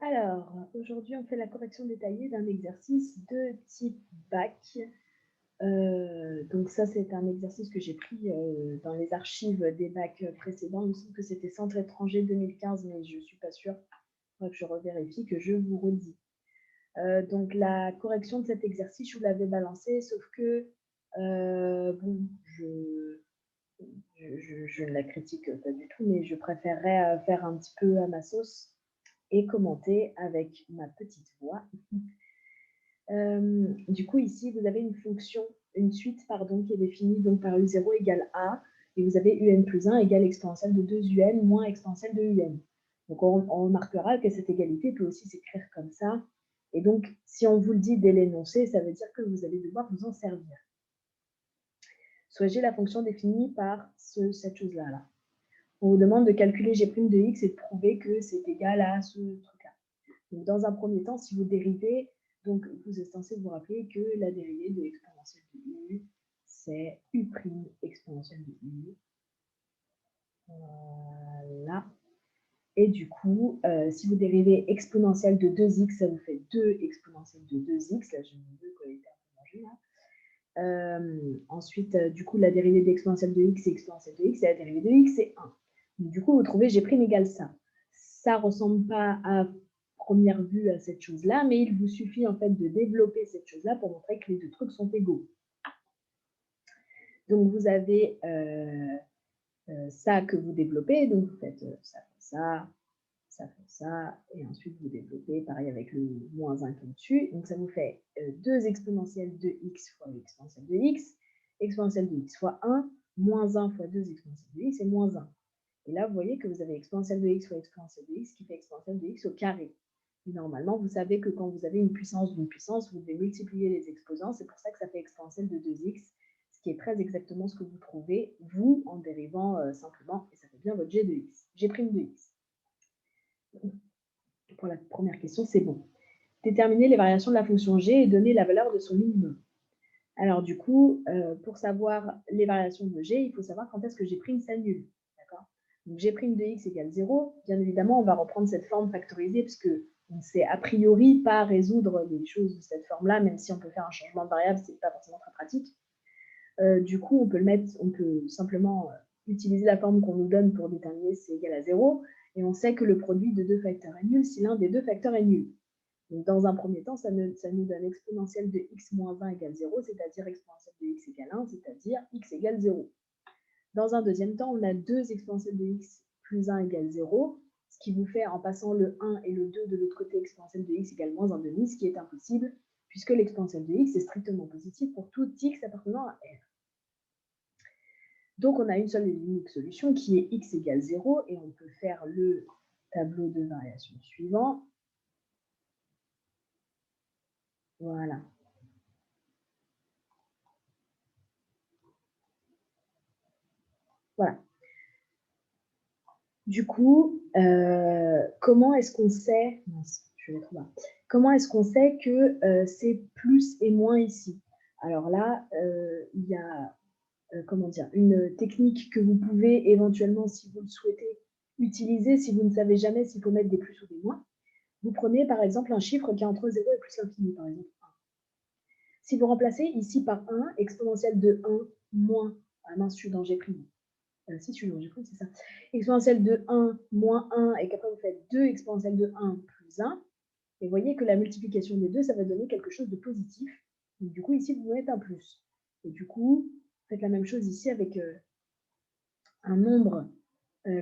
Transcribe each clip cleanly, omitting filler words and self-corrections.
Alors, aujourd'hui, on fait la correction détaillée d'un exercice de type bac. Donc ça, c'est un exercice que j'ai pris dans les archives des bacs précédents. Il me semble que c'était Centre étranger 2015, mais je ne suis pas sûre. Il faudra que je revérifie, que je vous redis. Donc la correction de cet exercice, je vous l'avais balancé, sauf que, bon, je ne la critique pas du tout, mais je préférerais faire un petit peu à ma sauce et commenter avec ma petite voix. Du coup, ici, vous avez une suite pardon, qui est définie donc, par U0 égale A, et vous avez UN plus 1 égale exponentielle de 2UN moins exponentielle de UN. Donc, on remarquera que cette égalité peut aussi s'écrire comme ça. Et donc, si on vous le dit dès l'énoncé, ça veut dire que vous allez devoir vous en servir. Soit G, la fonction définie par cette chose-là. Là. On vous demande de calculer G' de X et de prouver que c'est égal à ce truc-là. Donc, dans un premier temps, si vous dérivez, donc vous êtes censé vous rappeler que la dérivée de l'exponentielle de U, c'est U' exponentielle de U. Voilà. Et du coup, si vous dérivez exponentielle de 2x, ça vous fait 2 exponentielle de 2x. Là, j'ai mis 2 collecteurs pour manger. Là. Ensuite, du coup, la dérivée d'exponentielle de x et exponentielle de x, et la dérivée de x, c'est 1. Donc, du coup, vous trouvez G' égale ça. Ça ne ressemble pas à première vue à cette chose-là, mais il vous suffit en fait de développer cette chose-là pour montrer que les deux trucs sont égaux. Donc, vous avez ça que vous développez, donc vous faites ça fait ça, ça fait ça, et ensuite vous développez, pareil avec le moins 1 qui est au-dessus, donc ça vous fait 2 exponentielles de x fois l'exponentielle de x, exponentielle de x fois 1, moins 1 fois 2 exponentielles de x, et moins 1. Et là, vous voyez que vous avez exponentielle de x fois exponentielle de x qui fait exponentielle de x au carré. Et normalement, vous savez que quand vous avez une puissance d'une puissance, vous devez multiplier les exposants. C'est pour ça que ça fait exponentielle de 2x, ce qui est très exactement ce que vous trouvez, vous, en dérivant simplement, et ça fait bien votre g de x, g' de x. Pour la première question, c'est bon. Déterminer les variations de la fonction g et donner la valeur de son minimum. Alors du coup, pour savoir les variations de g, il faut savoir quand est-ce que g' s'annule. Donc g' de x égale 0. Bien évidemment, on va reprendre cette forme factorisée parce qu'on ne sait a priori pas résoudre les choses de cette forme-là, même si on peut faire un changement de variable, ce n'est pas forcément très pratique. Du coup, on peut simplement utiliser la forme qu'on nous donne pour déterminer si c'est égal à 0, et on sait que le produit de deux facteurs est nul si l'un des deux facteurs est nul. Donc, dans un premier temps, ça nous donne exponentielle de x moins 1 égale 0, c'est-à-dire exponentielle de x égale 1, c'est-à-dire x égale 0. Dans un deuxième temps, on a 2 exponentielles de x plus 1 égale 0, ce qui vous fait, en passant le 1 et le 2 de l'autre côté, exponentielle de x égale moins 1 demi, ce qui est impossible, puisque l'exponentielle de x est strictement positive pour tout x appartenant à R. Donc, on a une seule et unique solution qui est x égale 0, et on peut faire le tableau de variation suivant. Voilà. Voilà. Du coup, comment est-ce qu'on sait... Mince, je vais trouver. Comment est-ce qu'on sait que c'est plus et moins ici? Alors là, il y a une technique que vous pouvez éventuellement, si vous le souhaitez, utiliser si vous ne savez jamais s'il faut mettre des plus ou des moins. Vous prenez par exemple un chiffre qui est entre 0 et plus l'infini, par exemple 1. Si vous remplacez ici par 1, exponentielle de 1 moins, ah mince, je suis dans G'. Si je suis dans G', c'est ça. Exponentielle de 1 moins 1, et qu'après vous faites 2 exponentielle de 1 plus 1. Et vous voyez que la multiplication des deux, ça va donner quelque chose de positif. Donc, du coup, ici, vous mettez un plus. Et du coup, faites la même chose ici avec un nombre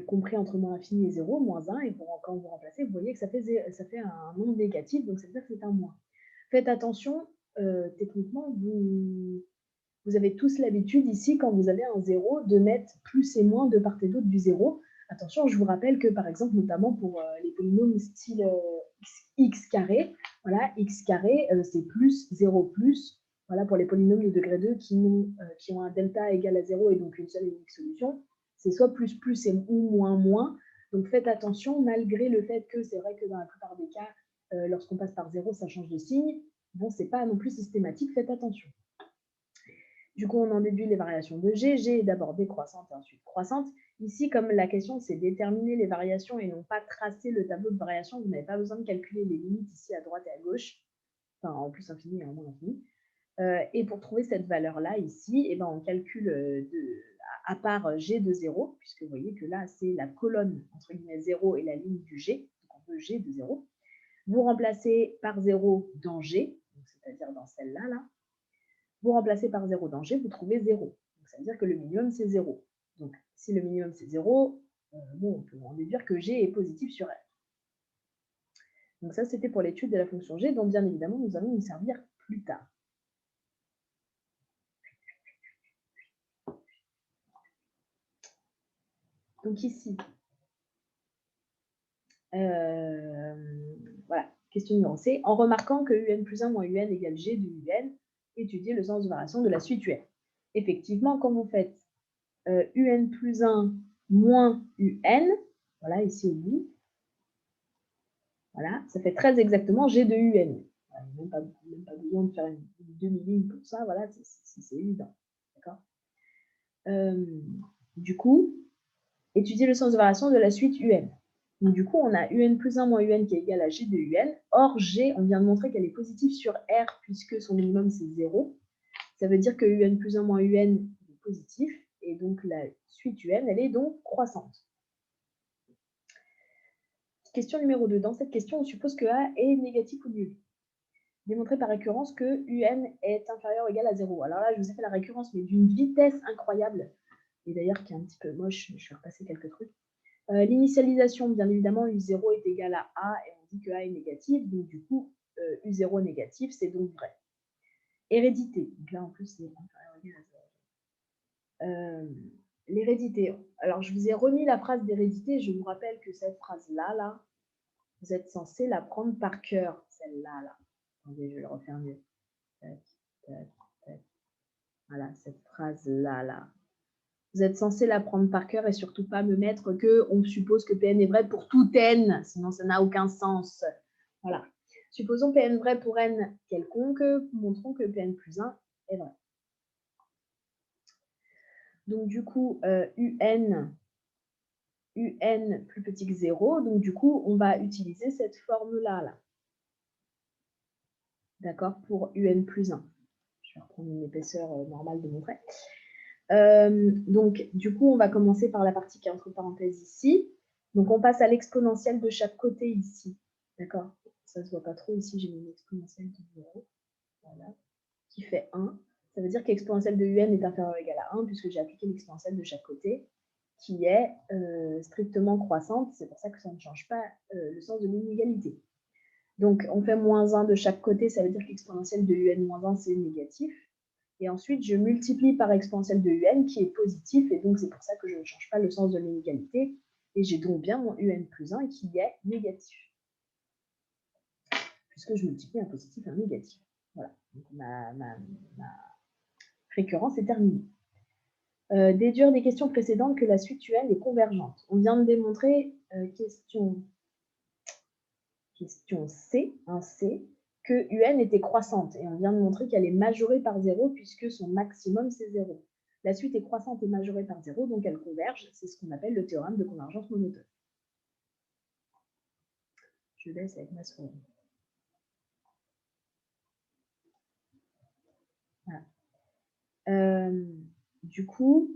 compris entre moins l'infini et 0, moins 1. Et quand vous remplacez, vous voyez que ça fait un nombre négatif, donc ça veut dire que c'est un moins. Faites attention, techniquement, vous avez tous l'habitude ici, quand vous avez un 0, de mettre plus et moins de part et d'autre du 0. Attention, je vous rappelle que, par exemple, notamment pour les polynômes style x carré, voilà, x carré, c'est plus 0 plus. Voilà, pour les polynômes de degré 2 qui ont un delta égal à 0 et donc une seule et unique solution, c'est soit plus plus ou moins moins. Donc faites attention, malgré le fait que c'est vrai que dans la plupart des cas, lorsqu'on passe par 0, ça change de signe. Bon, c'est pas non plus systématique, faites attention. Du coup, on en déduit les variations de G. G est d'abord décroissante et ensuite croissante. Ici, comme la question, c'est déterminer les variations et non pas tracer le tableau de variations, vous n'avez pas besoin de calculer les limites ici à droite et à gauche, enfin en plus infini et en moins infini. Et pour trouver cette valeur-là ici, eh ben, on calcule à part G de 0, puisque vous voyez que là, c'est la colonne entre guillemets 0 et la ligne du G, donc on veut G de 0. Vous remplacez par 0 dans G, c'est-à-dire dans celle-là, là. Vous remplacez par 0 dans G, vous trouvez 0. Donc ça veut dire que le minimum, c'est 0. Donc si le minimum, c'est 0, bon, on peut en déduire que G est positif sur R. Donc ça, c'était pour l'étude de la fonction G, dont bien évidemment, nous allons nous servir plus tard. Donc ici, voilà, question numéro C. En remarquant que UN plus 1 moins UN égale G de UN, étudiez le sens de variation de la suite UN. Effectivement, quand vous faites UN plus 1 moins UN, voilà, ici au bout, voilà, ça fait très exactement G de UN. Voilà, même pas besoin de faire une demi-ligne pour ça, voilà, c'est évident. D'accord. Du coup, étudier le sens de variation de la suite UN. Donc, du coup, on a UN plus 1 moins UN qui est égal à G de UN. Or, G, on vient de montrer qu'elle est positive sur R puisque son minimum, c'est 0. Ça veut dire que UN plus 1 moins UN est positif. Et donc, la suite UN, elle est donc croissante. Question numéro 2. Dans cette question, on suppose que A est négatif ou nul. Démontrer par récurrence que UN est inférieur ou égal à 0. Alors là, je vous ai fait la récurrence, mais d'une vitesse incroyable. Et d'ailleurs, qui est un petit peu moche, je vais repasser quelques trucs. L'initialisation, bien évidemment, U0 est égal à A et on dit que A est négatif. Donc, du coup, U0 négatif, c'est donc vrai. Hérédité. Donc là, en plus, c'est inférieur ou égal à 0. L'hérédité. Alors, je vous ai remis la phrase d'hérédité. Je vous rappelle que cette phrase-là, là, vous êtes censé la prendre par cœur, celle-là. Là. Attendez, je vais le refaire mieux. Tac, tac, tac. Voilà, cette phrase-là. Là. Vous êtes censé la prendre par cœur et surtout pas me mettre que on suppose que Pn est vrai pour tout n, sinon ça n'a aucun sens. Voilà. Supposons Pn vrai pour n quelconque, montrons que Pn plus 1 est vrai. Donc du coup, UN plus petit que 0, donc du coup, on va utiliser cette forme-là. Là. D'accord, pour UN plus 1. Je vais reprendre une épaisseur normale de mon trait. Donc, du coup, on va commencer par la partie qui est entre parenthèses ici. Donc, on passe à l'exponentielle de chaque côté ici. D'accord. Ça ne se voit pas trop ici, j'ai mis une exponentielle de 0. Voilà. Qui fait 1. Ça veut dire que l'exponentielle de UN est inférieure ou égale à 1, puisque j'ai appliqué l'exponentielle de chaque côté, qui est strictement croissante. C'est pour ça que ça ne change pas le sens de l'inégalité. Donc, on fait moins 1 de chaque côté, ça veut dire qu'exponentielle de UN moins 1, c'est négatif. Et ensuite, je multiplie par exponentielle de UN qui est positif, et donc c'est pour ça que je ne change pas le sens de l'inégalité. Et j'ai donc bien mon UN plus 1 qui est négatif. Puisque je multiplie un positif et un négatif. Voilà, donc ma récurrence est terminée. Déduire des questions précédentes que la suite UN est convergente. On vient de démontrer, question C, un C, que UN était croissante. Et on vient de montrer qu'elle est majorée par 0 puisque son maximum, c'est 0. La suite est croissante et majorée par 0, donc elle converge. C'est ce qu'on appelle le théorème de convergence monotone. Je laisse avec ma souris. Voilà. Du coup,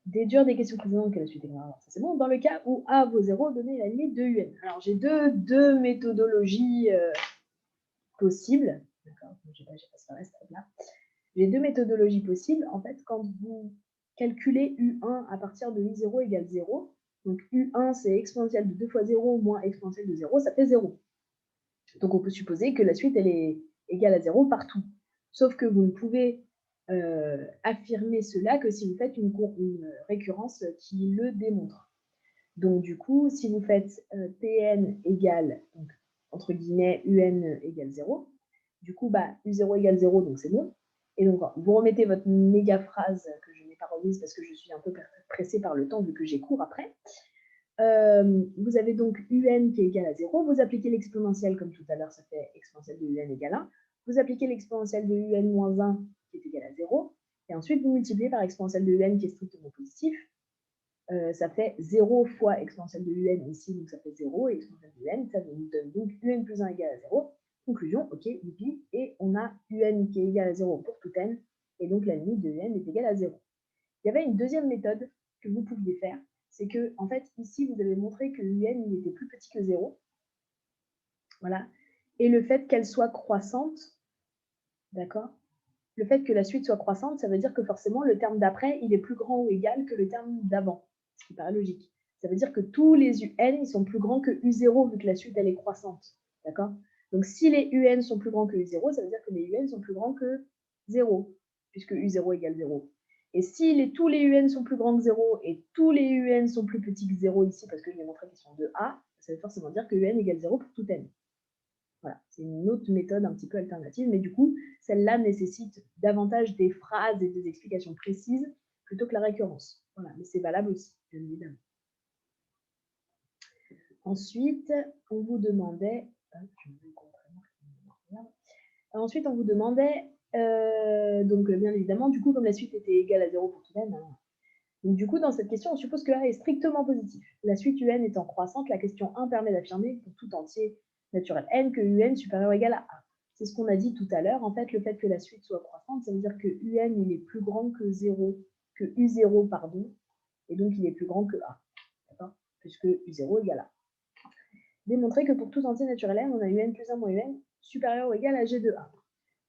déduire des questions précédentes que la suite est convergente, c'est bon. Dans le cas où A vaut 0, donnez la limite de UN. Alors, j'ai deux méthodologies possibles. D'accord, je vais pas ce reste là. J'ai deux méthodologies possibles. En fait, quand vous calculez U1 à partir de U0 égale 0, donc U1, c'est exponentielle de 2 fois 0 moins exponentielle de 0, ça fait 0. Donc, on peut supposer que la suite, elle est égale à 0 partout. Sauf que vous ne pouvez affirmer cela que si vous faites une récurrence qui le démontre. Donc, du coup, si vous faites Pn égale, donc, entre guillemets, Un égale 0, du coup, bah, U0 égale 0, donc c'est bon. Et donc, vous remettez votre méga phrase que je n'ai pas remise parce que je suis un peu pressée par le temps vu que j'ai cours après. Vous avez donc UN qui est égal à 0. Vous appliquez l'exponentielle comme tout à l'heure, ça fait exponentielle de UN égale 1. Vous appliquez l'exponentielle de UN moins 1 qui est égal à 0. Et ensuite, vous multipliez par exponentielle de UN qui est strictement positif. ça fait 0 fois exponentielle de un ici, donc ça fait 0, et exponentielle de un, ça nous donne donc un plus 1 égale à 0. Conclusion, ok, youpi, et on a un qui est égal à 0 pour tout n, et donc la limite de un est égale à 0. Il y avait une deuxième méthode que vous pouviez faire, c'est que, en fait, ici, vous avez montré que un il était plus petit que 0, voilà, et le fait qu'elle soit croissante, d'accord, le fait que la suite soit croissante, ça veut dire que forcément, le terme d'après, il est plus grand ou égal que le terme d'avant, ce qui paraît logique. Ça veut dire que tous les un, ils sont plus grands que u0, vu que la suite, elle est croissante, d'accord? Donc, si les un sont plus grands que u0, ça veut dire que les un sont plus grands que 0, puisque u0 égale 0. Et si tous les un sont plus grands que 0 et tous les un sont plus petits que 0 ici, parce que je vais montrer qu'ils sont de A, ça veut forcément dire que un égale 0 pour tout n. Voilà, c'est une autre méthode un petit peu alternative, mais du coup, celle-là nécessite davantage des phrases et des explications précises plutôt que la récurrence. Voilà, mais c'est valable aussi, bien évidemment. Ensuite, on vous demandait... Ensuite, on vous demandait, donc bien évidemment, du coup, comme la suite était égale à 0 pour tout n, hein, donc du coup, dans cette question, on suppose que A est strictement positif. La suite un étant croissante, la question 1 permet d'affirmer pour tout entier naturel n que un supérieur ou égal à A. C'est ce qu'on a dit tout à l'heure. En fait, le fait que la suite soit croissante, ça veut dire que un il est plus grand que 0, que u0, pardon, et donc il est plus grand que A, d'accord, puisque u0 égale A. Démontrer que pour tout entier naturel n, on a un plus 1 moins un supérieur ou égal à g de A.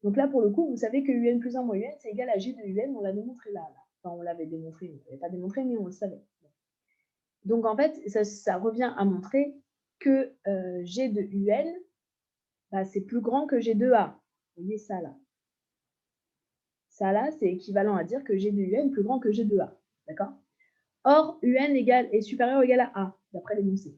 Donc là, pour le coup, vous savez que un plus 1 moins un, c'est égal à g de un, on l'a démontré là. Enfin, on l'avait démontré, on ne l'avait pas démontré, mais on le savait. Donc en fait, ça revient à montrer que g de un, bah, c'est plus grand que g de A. Vous voyez ça là. Ça là, c'est équivalent à dire que g de un est plus grand que g de A. D'accord? Or, un est supérieur ou égal à A, d'après l'énoncé.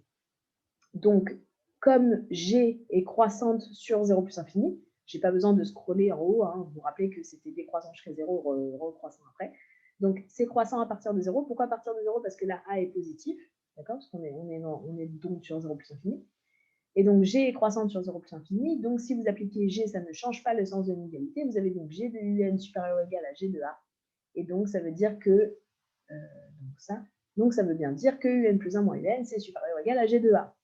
Donc, comme g est croissante sur 0 plus infini, je n'ai pas besoin de scroller en haut, hein, vous vous rappelez que c'était décroissant jusqu'à 0, recroissant après. Donc, c'est croissant à partir de 0. Pourquoi à partir de 0? Parce que la A est positif, d'accord? Parce qu'on est donc sur 0 plus infini. Et donc, g est croissante sur 0 plus infini. Donc, si vous appliquez g, ça ne change pas le sens de l'inégalité. Vous avez donc g de un supérieur ou égal à g de A. Et donc, ça veut dire que... donc, ça veut bien dire que un plus 1 moins un, c'est supérieur ou égal à g de A.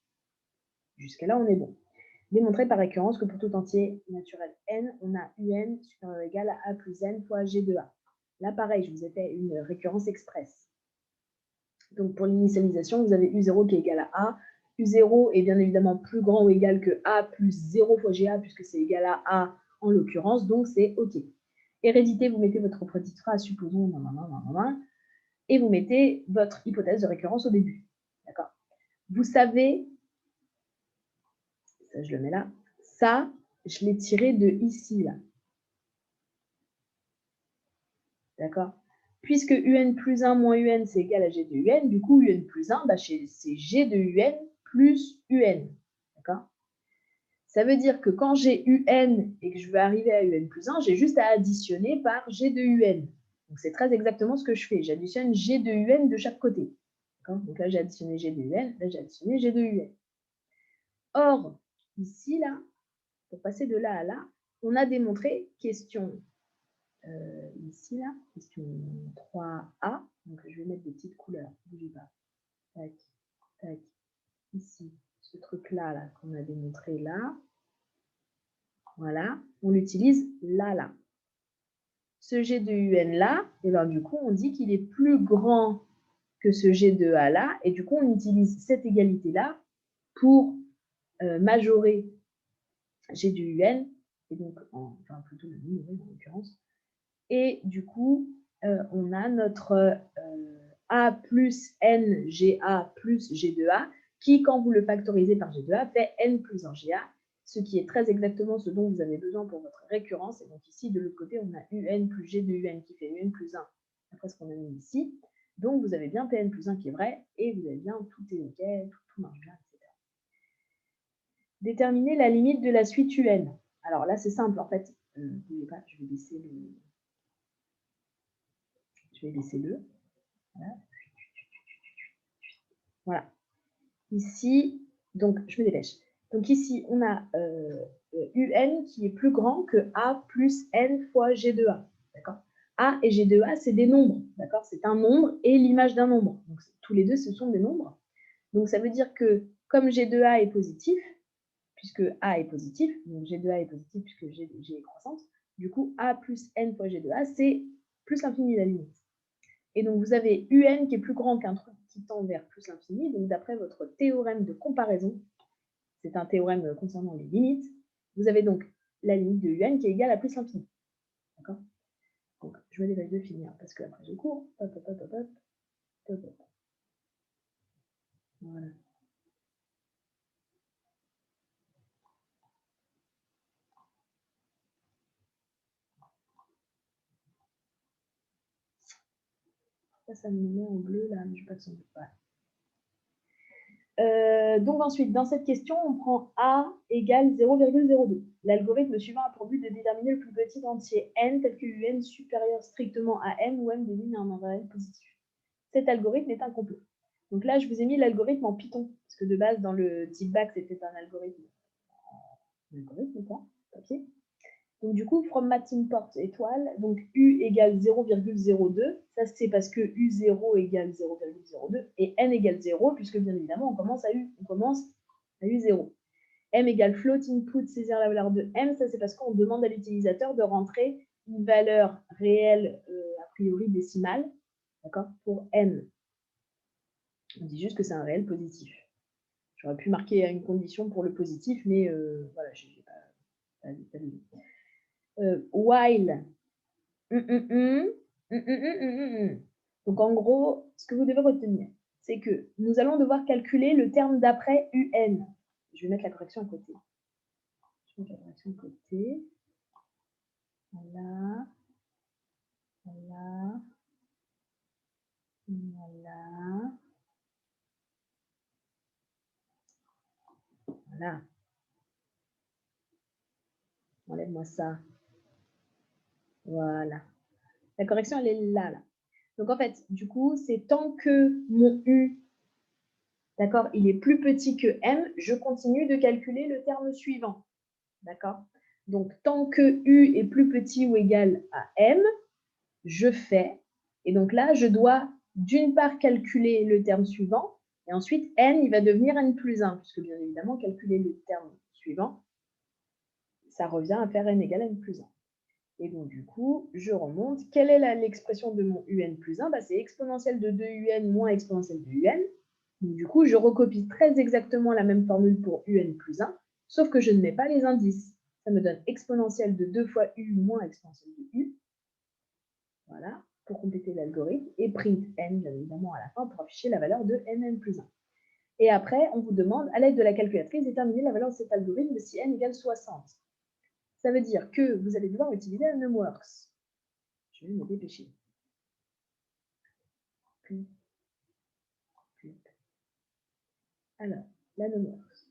Jusqu'à là, on est bon. Démontrer par récurrence que pour tout entier naturel n, on a un supérieur ou égal à a plus n fois g de A. Là, pareil, je vous ai fait une récurrence express. Donc, pour l'initialisation, vous avez u0 qui est égal à a. u0 est bien évidemment plus grand ou égal que a plus 0 fois ga, puisque c'est égal à a en l'occurrence, donc c'est OK. Hérédité, vous mettez votre petite phrase, supposons, et vous mettez votre hypothèse de récurrence au début. D'accord? Vous savez... Ça, je le mets là. Ça, je l'ai tiré de ici, là. D'accord? Puisque un plus 1 moins un, c'est égal à g de un, du coup, un plus 1, bah, c'est g de un plus un. D'accord? Ça veut dire que quand j'ai un et que je veux arriver à un plus 1, j'ai juste à additionner par g de un. Donc, c'est très exactement ce que je fais. J'additionne g de un de chaque côté. Donc là, j'ai additionné g de un, là, j'ai additionné g de un. Or, ici, là, pour passer de là à là, on a démontré, question ici, là, question 3A, donc je vais mettre des petites couleurs, bougez pas, tac, tac, ici, ce truc-là là, qu'on a démontré là, voilà, on l'utilise là. Ce G de UN là, et bien du coup, on dit qu'il est plus grand que ce G de A là, et du coup, on utilise cette égalité-là pour majorer G de UN, et donc, enfin plutôt le numérique en l'occurrence, et du coup, on a notre A plus N GA plus G de A, qui, quand vous le factorisez par G de A, fait N plus 1 GA, ce qui est très exactement ce dont vous avez besoin pour votre récurrence. Et donc ici, de l'autre côté, on a UN plus G de UN qui fait UN plus 1, après ce qu'on a mis ici. Donc, vous avez bien Pn plus 1 qui est vrai, et vous avez bien tout est OK, tout marche bien, etc. Déterminer la limite de la suite UN. Alors là, c'est simple, en fait. N'oubliez pas, je vais baisser le... Voilà. Voilà. Ici, donc, je me dépêche. Donc ici, on a UN qui est plus grand que A plus N fois G de A. D'accord? A et G de A, c'est des nombres, d'accord? C'est un nombre et l'image d'un nombre. Donc, tous les deux, ce sont des nombres. Donc, ça veut dire que comme G de A est positif, puisque A est positif, donc G de A est positif puisque G est croissante, du coup, A plus N fois G de A, c'est plus l'infini, la limite. Et donc, vous avez UN qui est plus grand qu'un truc qui tend vers plus l'infini. Donc, d'après votre théorème de comparaison, c'est un théorème concernant les limites, vous avez donc la limite de UN qui est égale à plus l'infini. D'accord? Donc, je vais les deux finir parce que après je cours. Hop, hop, hop, hop, hop, hop, hop. Voilà. Ça me met en bleu là, mais je ne vais pas que ça me voilà. Donc ensuite, dans cette question, on prend A égale 0,02. L'algorithme suivant a pour but de déterminer le plus petit entier n tel que UN supérieur strictement à m où m désigne un réel positif. Cet algorithme est incomplet. Donc là, je vous ai mis l'algorithme en Python, parce que de base, dans le type bac, c'était un algorithme quoi, papier. Donc du coup, from math import étoile, donc U égale 0,02, ça c'est parce que U0 égale 0,02 et N égale 0, puisque bien évidemment, on commence à U0. M égale float input, saisir la valeur de M, ça c'est parce qu'on demande à l'utilisateur de rentrer une valeur réelle, a priori décimale, d'accord, pour N. On dit juste que c'est un réel positif. J'aurais pu marquer une condition pour le positif, mais voilà, je n'ai pas vu. While. Donc, en gros, ce que vous devez retenir, c'est que nous allons devoir calculer le terme d'après UN. Je vais mettre la correction à côté. Voilà. Voilà. Voilà. Voilà. Enlève-moi ça. Voilà. La correction, elle est là. Donc, en fait, du coup, c'est tant que mon U, d'accord, il est plus petit que M, je continue de calculer le terme suivant. D'accord? Donc, tant que U est plus petit ou égal à M, je fais. Et donc là, je dois d'une part calculer le terme suivant, et ensuite N, il va devenir N plus 1, puisque bien évidemment, calculer le terme suivant, ça revient à faire N égale N plus 1. Et donc, du coup, je remonte. Quelle est l'expression de mon UN plus 1? C'est exponentielle de 2UN moins exponentielle de UN. Donc, du coup, je recopie très exactement la même formule pour UN plus 1, sauf que je ne mets pas les indices. Ça me donne exponentielle de 2 fois U moins exponentielle de U. Voilà, pour compléter l'algorithme. Et print N, bien évidemment, à la fin, pour afficher la valeur de NN plus 1. Et après, on vous demande, à l'aide de la calculatrice, déterminer la valeur de cet algorithme si N égale 60. Ça veut dire que vous allez devoir utiliser un numworks. Je vais me dépêcher. Alors, la numworks.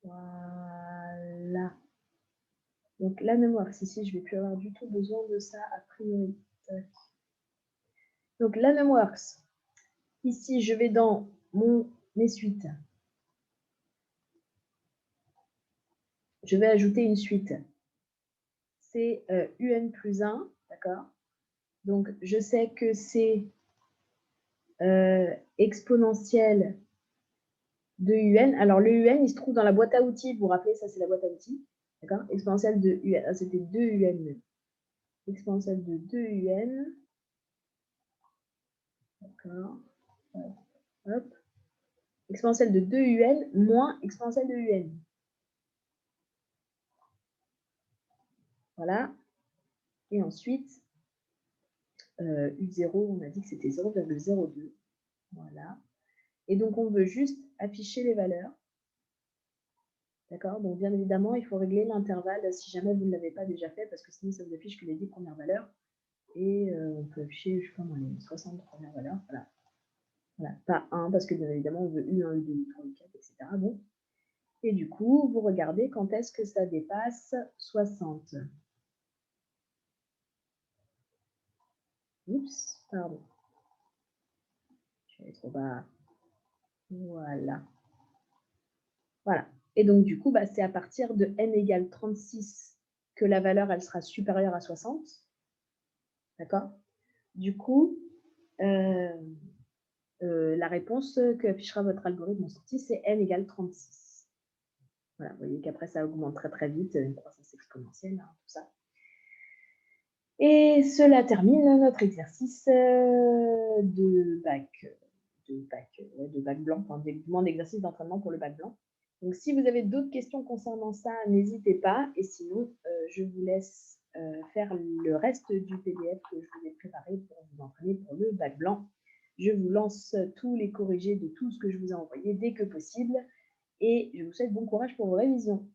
Voilà. Donc, la numworks, ici, je ne vais plus avoir du tout besoin de ça a priori. Donc, la numworks. Ici, je vais dans mes suites. Je vais ajouter une suite. C'est UN plus 1, d'accord? Donc, je sais que c'est exponentielle de UN. Alors, le UN, il se trouve dans la boîte à outils. Vous vous rappelez, ça, c'est la boîte à outils. D'accord? Exponentielle de UN. Ah, c'était 2 UN. Exponentielle de 2 UN. D'accord. Hop. Exponentielle de 2 UN moins exponentielle de UN. Voilà. Et ensuite, U0, on a dit que c'était 0,02. Voilà. Et donc, on veut juste afficher les valeurs. D'accord? Donc, bien évidemment, il faut régler l'intervalle si jamais vous ne l'avez pas déjà fait, parce que sinon, ça vous affiche que les 10 premières valeurs. Et on peut afficher, je sais pas moi, les 60 premières valeurs. Voilà. Voilà. Pas 1, parce que bien évidemment, on veut U1, U2, U3, U4, etc. Bon. Et du coup, vous regardez quand est-ce que ça dépasse 60. Oups, pardon. Je vais aller trop bas. Voilà. Voilà. Et donc, du coup, bah, c'est à partir de n égale 36 que la valeur, elle sera supérieure à 60. D'accord? Du coup, la réponse que affichera votre algorithme en sortie, c'est n égale 36. Voilà, vous voyez qu'après, ça augmente très, très vite, une croissance exponentielle, hein, tout ça. Et cela termine notre exercice de bac blanc, enfin, du moins d'exercice d'entraînement pour le bac blanc. Donc, si vous avez d'autres questions concernant ça, n'hésitez pas. Et sinon, je vous laisse faire le reste du PDF que je vous ai préparé pour vous entraîner pour le bac blanc. Je vous lance tous les corrigés de tout ce que je vous ai envoyé dès que possible. Et je vous souhaite bon courage pour vos révisions.